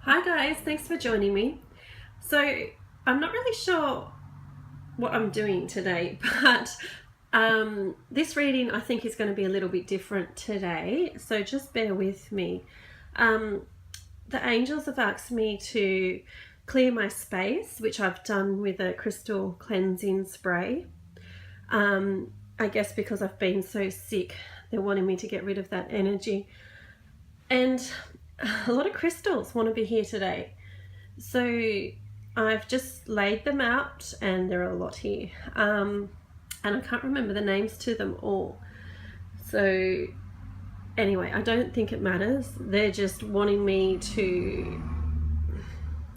Hi guys, thanks for joining me. So I'm not really sure what I'm doing today, but this reading I think is going to be a little bit different today, so just bear with me. The angels have asked me to clear my space, which I've done with a crystal cleansing spray. I guess because I've been so sick, they're wanting me to get rid of that energy. And a lot of crystals want to be here today. So I've just laid them out and there are a lot here. And I can't remember the names to them all. So anyway, I don't think it matters. They're just wanting me to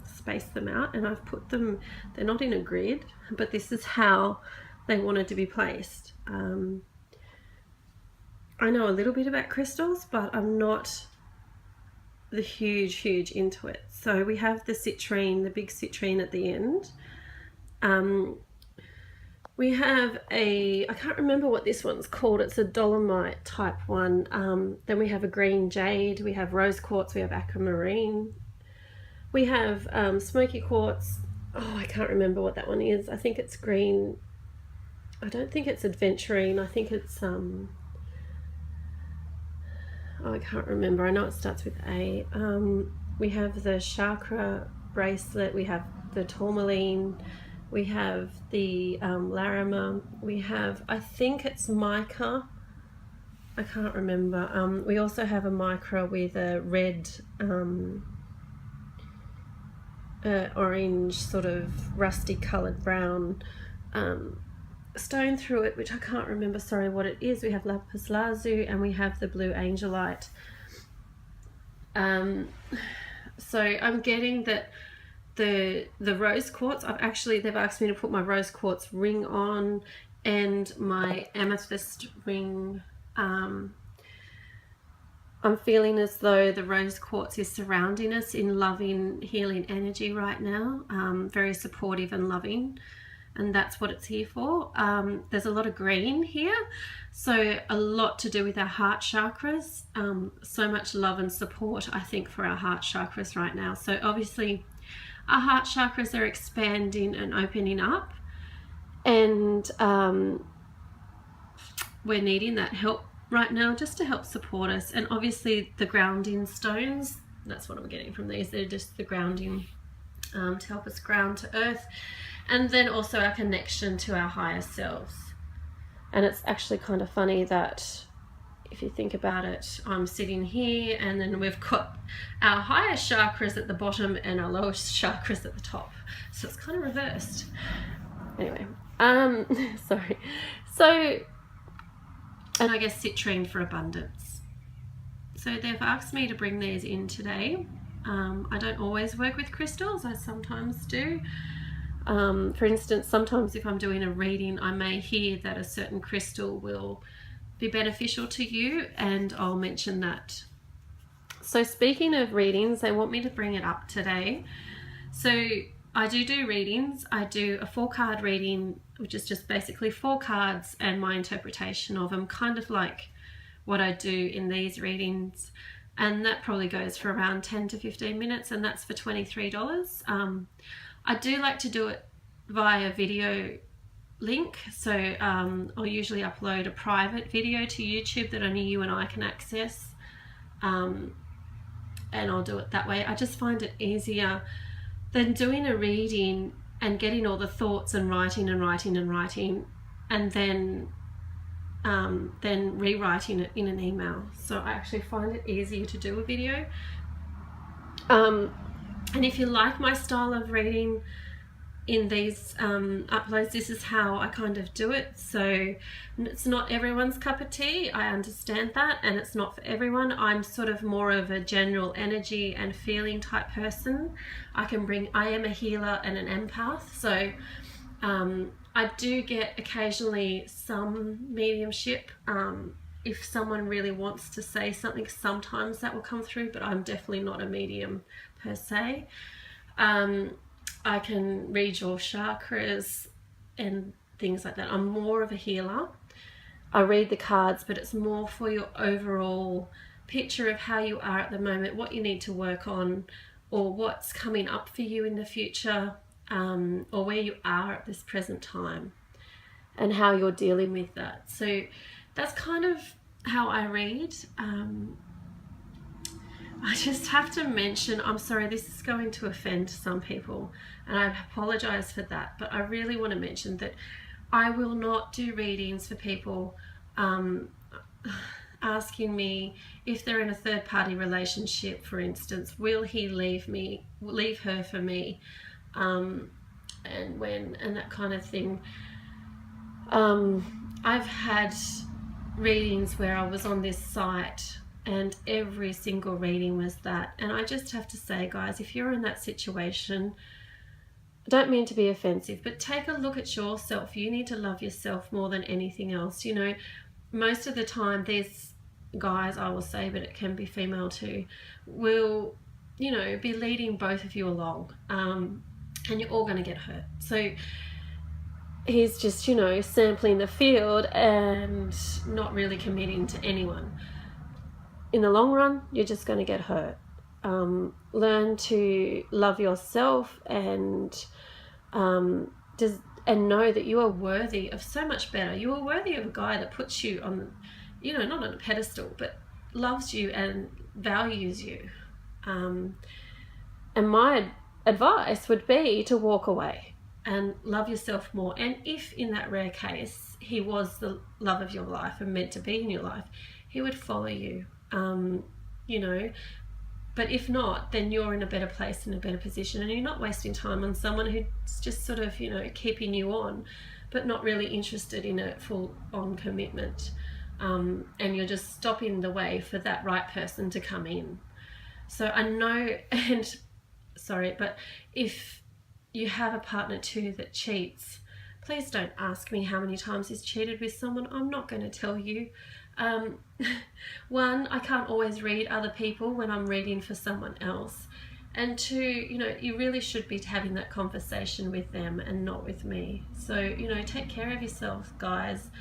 space them out, and I've put them, they're not in a grid, but this is how they wanted to be placed. I know a little bit about crystals, but I'm not the huge into it. So we have the citrine, the big citrine at the end. We have I can't remember what this one's called, it's a dolomite type one. Then we have a green jade, we have rose quartz, we have aquamarine, we have smoky quartz. Oh, I can't remember what that one is. I think it's green. I don't think it's adventurine. I think it's I can't remember. I know it starts with A. We have the chakra bracelet, we have the tourmaline, we have the Larima, we have, I think it's mica, I can't remember. We also have a micra with a red, orange, sort of rusty coloured brown stone through it, which I can't remember, sorry, what it is. We have lapis lazuli and we have the blue angelite. So I'm getting that the rose quartz, they've asked me to put my rose quartz ring on and my amethyst ring. I'm feeling as though the rose quartz is surrounding us in loving, healing energy right now, very supportive and loving. And that's what it's here for. There's a lot of green here, so a lot to do with our heart chakras. So much love and support, I think, for our heart chakras right now. So obviously our heart chakras are expanding and opening up, and we're needing that help right now just to help support us. And obviously the grounding stones, that's what I'm getting from these. They're just the grounding to help us ground to earth. And then also our connection to our higher selves. And it's actually kind of funny that if you think about it, I'm sitting here and then we've got our higher chakras at the bottom and our lowest chakras at the top. So it's kind of reversed. Anyway, sorry. So, and I guess citrine for abundance. So they've asked me to bring these in today. I don't always work with crystals, I sometimes do. For instance, sometimes if I'm doing a reading, I may hear that a certain crystal will be beneficial to you, and I'll mention that. So speaking of readings, they want me to bring it up today. So I do readings. I do a 4-card reading, which is just basically 4 cards and my interpretation of them, kind of like what I do in these readings. And that probably goes for around 10 to 15 minutes, and that's for $23. I do like to do it via video link, so I'll usually upload a private video to YouTube that only you and I can access, and I'll do it that way. I just find it easier than doing a reading and getting all the thoughts and writing and then rewriting it in an email. So I actually find it easier to do a video. And if you like my style of reading in these uploads, this is how I kind of do it. So it's not everyone's cup of tea, I understand that, and it's not for everyone. I'm sort of more of a general energy and feeling type person. I am a healer and an empath, so I do get occasionally some mediumship. If someone really wants to say something, sometimes that will come through, but I'm definitely not a medium per se. I can read your chakras and things like that. I'm more of a healer. I read the cards, but it's more for your overall picture of how you are at the moment, what you need to work on, or what's coming up for you in the future, or where you are at this present time and how you're dealing with that. So that's kind of how I read. I just have to mention, I'm sorry, this is going to offend some people, and I apologize for that, but I really want to mention that I will not do readings for people asking me if they're in a third-party relationship, for instance, will he leave her for me, and when, and that kind of thing. I've had readings where I was on this site and every single reading was that, and I just have to say, guys, if you're in that situation, I don't mean to be offensive, but take a look at yourself. You need to love yourself more than anything else. You know, most of the time these guys, I will say, but it can be female too, will, you know, be leading both of you along, and you're all going to get hurt. So he's just, you know, sampling the field and not really committing to anyone. In the long run, you're just going to get hurt. Learn to love yourself and know that you are worthy of so much better. You are worthy of a guy that puts you on, you know, not on a pedestal, but loves you and values you. And my advice would be to walk away and love yourself more. And if in that rare case he was the love of your life and meant to be in your life, he would follow you, you know. But if not, then you're in a better place, in a better position, and you're not wasting time on someone who's just sort of, you know, keeping you on, but not really interested in a full-on commitment. And you're just stopping the way for that right person to come in. So I know, and sorry, but if you have a partner too that cheats, please don't ask me how many times he's cheated with someone. I'm not going to tell you. One, I can't always read other people when I'm reading for someone else. And two, you know, you really should be having that conversation with them and not with me. So, you know, take care of yourself, guys.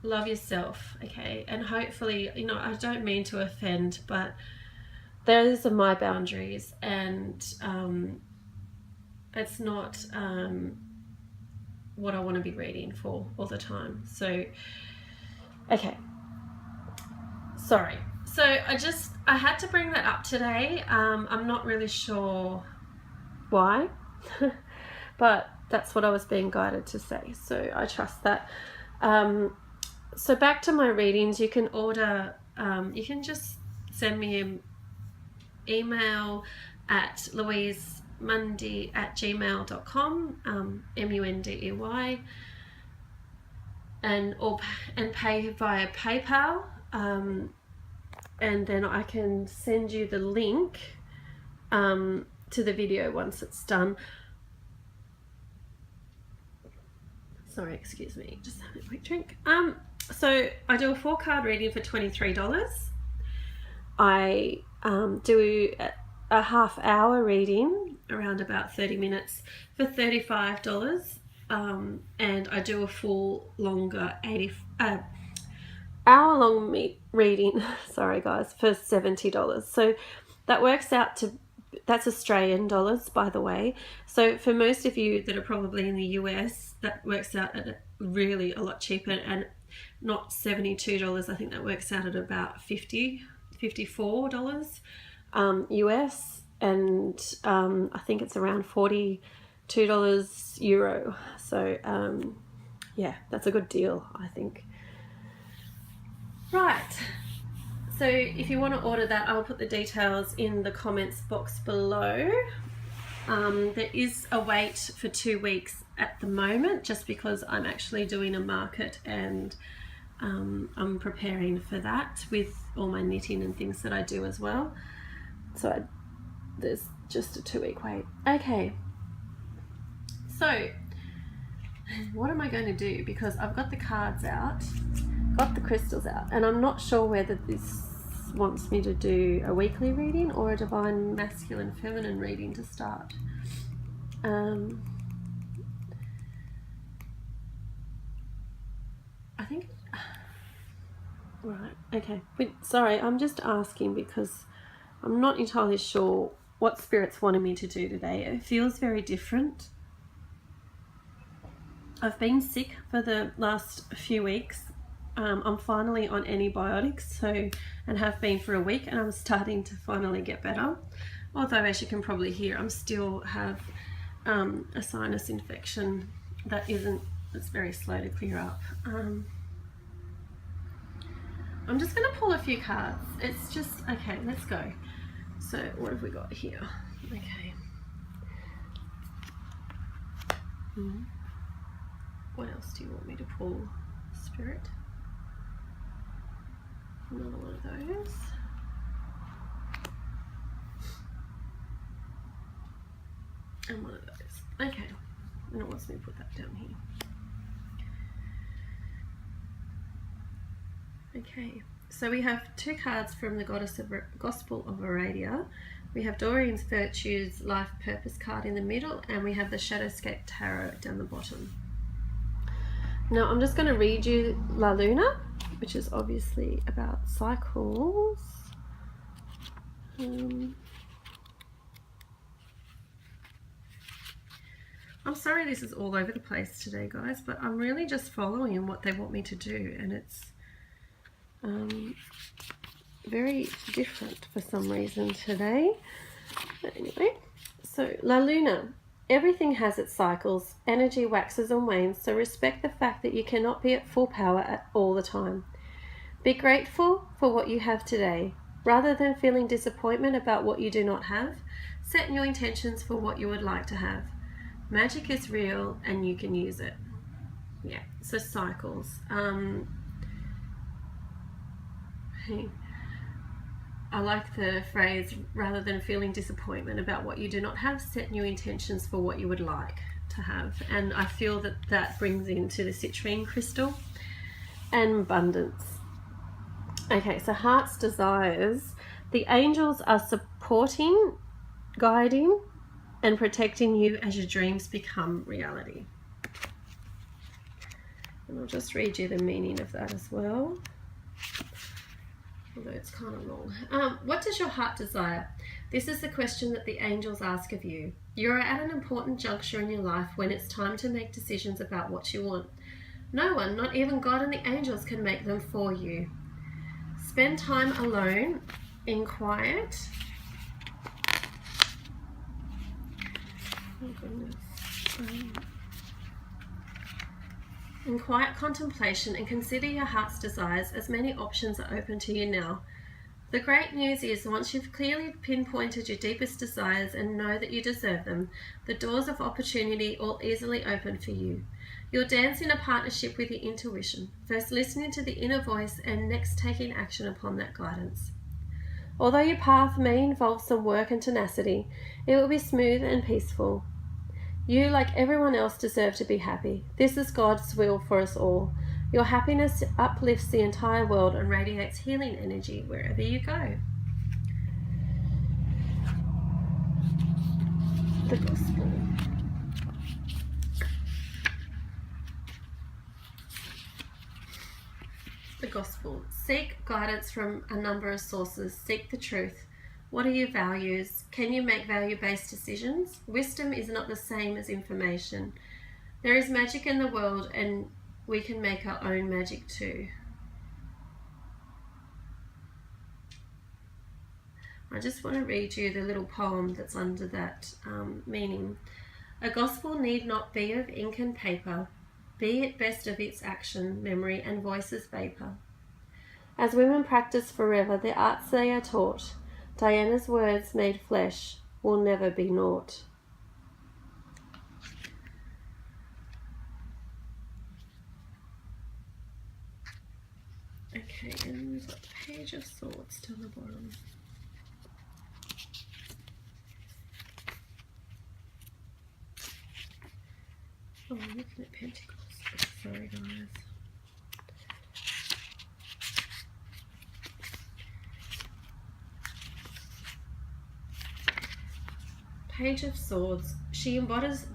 Love yourself, okay? And hopefully, you know, I don't mean to offend, but those are my boundaries, and it's not what I want to be reading for all the time. So, okay. Sorry. So I had to bring that up today. I'm not really sure why, but that's what I was being guided to say. So I trust that. So back to my readings, you can order, you can just send me an email at louisemundy@gmail.com, MUNDEY, and pay via PayPal, and then I can send you the link to the video once it's done. Sorry, excuse me, just having a quick drink. So I do a 4-card reading for $23. I do a half-hour reading, around about 30 minutes, for $35. And I do a full, longer, hour-long reading, sorry guys, for $70. So that works out to, that's Australian dollars, by the way. So for most of you that are probably in the US, that works out at really a lot cheaper, and not $72. I think that works out at about $54 US, and I think it's around $42 euro. So yeah, that's a good deal, I think. Right, so if you want to order that, I'll put the details in the comments box below. There is a wait for 2 weeks at the moment, just because I'm actually doing a market, and I'm preparing for that with all my knitting and things that I do as well. So there's just a 2-week wait. Okay, so what am I going to do? Because I've got the cards out, got the crystals out, and I'm not sure whether this wants me to do a weekly reading or a divine masculine feminine reading to start. I think, right, okay, sorry, I'm just asking because I'm not entirely sure what Spirit's wanting me to do today. It feels very different. I've been sick for the last few weeks. I'm finally on antibiotics, and have been for a week, and I'm starting to finally get better. Although, as you can probably hear, I'm still have a sinus infection it's very slow to clear up. I'm just going to pull a few cards. It's just, okay, let's go. So what have we got here? Okay. What else do you want me to pull, Spirit? Another one of those. And one of those. Okay. And it wants me to put that down here. Okay. So we have 2 cards from the Gospel of Aradia. We have Doreen's Virtues Life Purpose card in the middle, and we have the Shadowscape Tarot down the bottom. Now I'm just going to read you La Luna, which is obviously about cycles. I'm sorry this is all over the place today, guys, but I'm really just following what they want me to do, and it's very different for some reason today. But anyway, so La Luna. Everything has its cycles. Energy waxes and wanes, so respect the fact that you cannot be at full power all the time. Be grateful for what you have today. Rather than feeling disappointment about what you do not have, set new intentions for what you would like to have. Magic is real and you can use it. Yeah, so cycles. I like the phrase, rather than feeling disappointment about what you do not have, set new intentions for what you would like to have. And I feel that that brings into the citrine crystal and abundance. Okay, so heart's desires. The angels are supporting, guiding, and protecting you as your dreams become reality. And I'll just read you the meaning of that as well. Although it's kind of long. What does your heart desire? This is the question that the angels ask of you. You are at an important juncture in your life when it's time to make decisions about what you want. No one, not even God and the angels, can make them for you. Spend time alone, in quiet. Oh goodness. In quiet contemplation, and consider your heart's desires, as many options are open to you now. The great news is, once you've clearly pinpointed your deepest desires and know that you deserve them, the doors of opportunity will easily open for you. You'll dance in a partnership with your intuition, first listening to the inner voice and next taking action upon that guidance. Although your path may involve some work and tenacity, it will be smooth and peaceful. You, like everyone else, deserve to be happy. This is God's will for us all. Your happiness uplifts the entire world and radiates healing energy wherever you go. The Gospel. The Gospel. Seek guidance from a number of sources. Seek the truth. What are your values? Can you make value-based decisions? Wisdom is not the same as information. There is magic in the world, and we can make our own magic too. I just want to read you the little poem that's under that meaning. A gospel need not be of ink and paper, be it best of its action, memory, and voice's vapour. As women practice forever the arts they are taught, Diana's words made flesh will never be naught. Okay, and we've got the Page of Swords down the bottom. Oh, I'm looking at Pentacles. Sorry, guys. Page of Swords. She embodies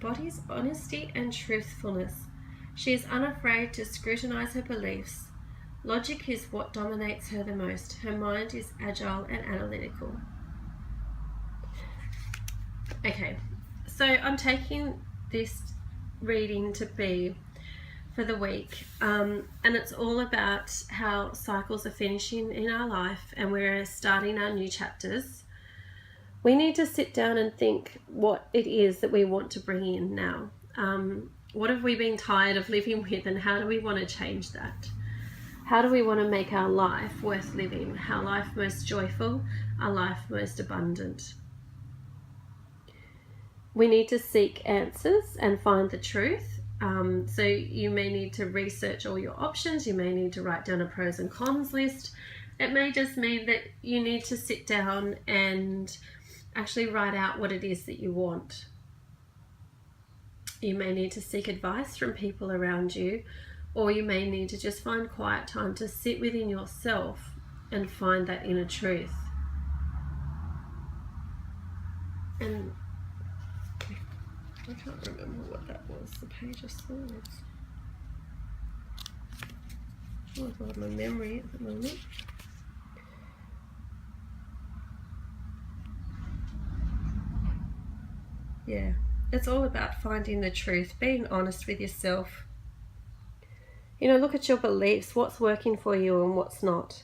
honesty and truthfulness. She is unafraid to scrutinize her beliefs. Logic is what dominates her the most. Her mind is agile and analytical. Okay, so I'm taking this reading to be for the week, and it's all about how cycles are finishing in our life and we're starting our new chapters. We need to sit down and think what it is that we want to bring in now. What have we been tired of living with, and how do we want to change that? How do we want to make our life worth living, our life most joyful, our life most abundant? We need to seek answers and find the truth. So you may need to research all your options. You may need to write down a pros and cons list. It may just mean that you need to sit down and actually write out what it is that you want. You may need to seek advice from people around you, or you may need to just find quiet time to sit within yourself and find that inner truth. And I can't remember what that was, the page of swords. Oh God, my memory at the moment. Yeah, it's all about finding the truth, being honest with yourself. You know, look at your beliefs, what's working for you and what's not.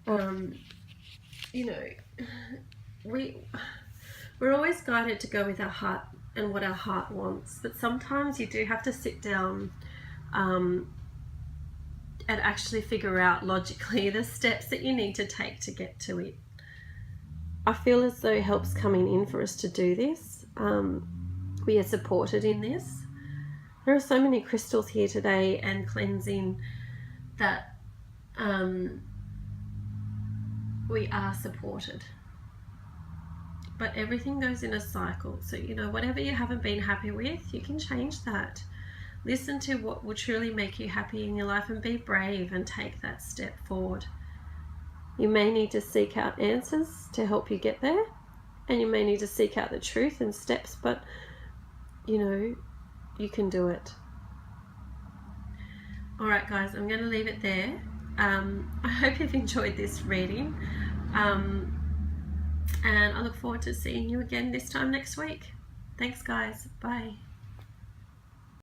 You know, we're always guided to go with our heart and what our heart wants, but sometimes you do have to sit down and actually figure out logically the steps that you need to take to get to it. I feel as though help's coming in for us to do this. We are supported in this. There are so many crystals here today and cleansing that we are supported. But everything goes in a cycle. So, you know, whatever you haven't been happy with, you can change that. Listen to what will truly make you happy in your life and be brave and take that step forward. You may need to seek out answers to help you get there, and you may need to seek out the truth and steps, but, you know, you can do it. All right, guys, I'm going to leave it there. I hope you've enjoyed this reading. And I look forward to seeing you again this time next week. Thanks, guys. Bye.